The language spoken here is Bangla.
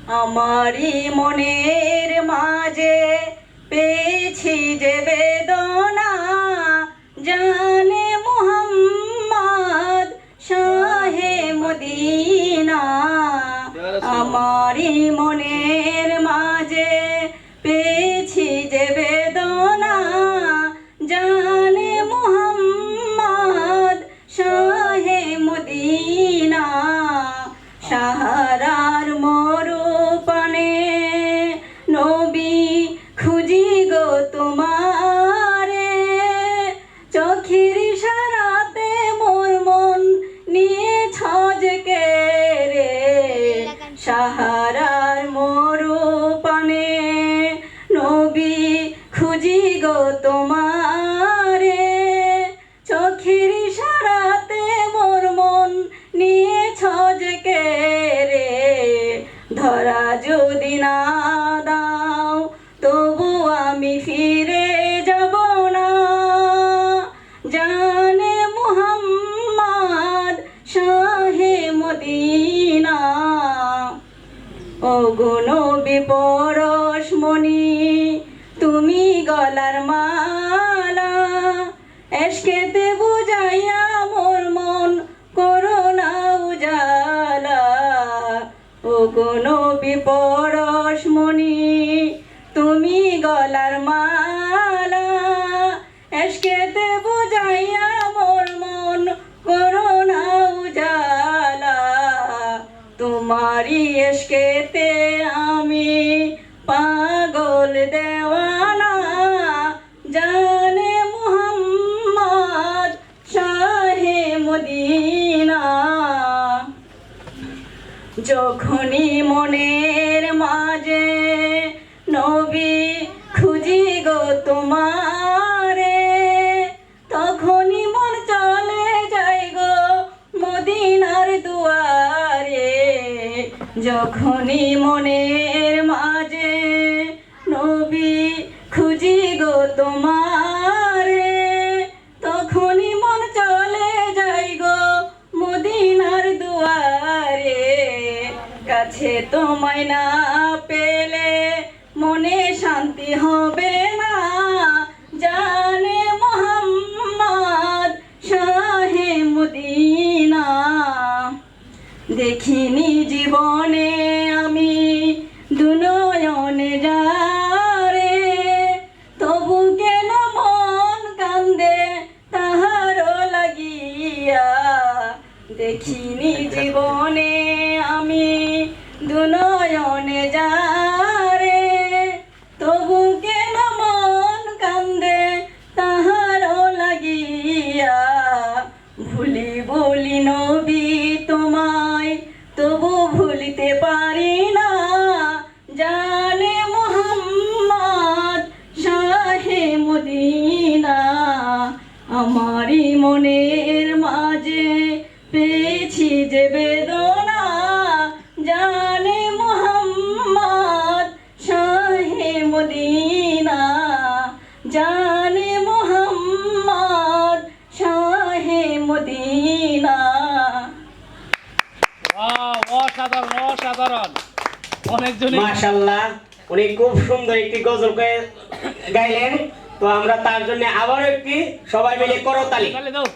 আমারই মনের মাঝে পেয়েছি যে বেদনা, জানে মুহাম্মদ শাহে মদিনা। আমারই মনের মাঝে পেয়েছি যে বেদনা, জানে মুহাম্মদ শাহে মদিনা। সাহারার মরুপানে নবী খুঁজি গো তোমারে, চোখের ইশারাতে মোর মন নিয়েছ যে কেড়ে। সাহারার মরুপানে নবী খুঁজি গো তোমারে, চোখের ইশারাতে মোর মন নিয়েছ যে কেড়ে। ধরা যদি না দাও তবু আমি ফিরে যাব না, জানে মুহাম্মদ শাহে মদিনা। ওগো নবী পরশমণি তুমি গলার মালা, এশকেতে বুঝাইয়া মোর মন করোনা উজালা। ওগো নবী পরশমণি তুমি গলার মালা, এশকেতে বুঝাইয়া মোর মন করোনা উজালা। তোমারি এশকেতে আমি পাগল দেওয়ানা, জানে মুহাম্মদ শাহে মদিনা। যখনই মনের মাঝে নবী খুঁজি গো তোমারে, তখনই মন চলে যাই গো মদিনার দুয়ারে। যখনই মনের মাঝে নবী খুঁজি গো তোমারে, তখনই মন চলে যাই গো মদিনার দুয়ারে। কাছে তোমায় না পেলে মনে শান্তি হবে না, জানে মুহাম্মদ শাহে মদিনা। দেখিনি জীবনে আমি দুনয়নে যারে, তবু কেন মন কান্দে তাহার লাগিয়া। দেখিনি জীবনে আমি দুনয়নে যারে, তবু কেন মন কান্দে তাহার লাগিয়া। ভুলি বলি নবী তোমায় তবু ভুলিতে পারি না, জানে মুহাম্মদ শাহে মদিনা। আমারই মনের মাঝে পেয়েছি যে বেদনা, জানে মুহাম্মদ শাহে মদিনা, জানে মুহাম্মদ শাহে মদিনা। অসাধারণ অসাধারণ, অনেকজনই মাশাআল্লাহ, উনি খুব সুন্দর একটি গজল গাইলেন। তো আমরা তার জন্য আবারও একটি সবাই মিলে করতালি। দাও।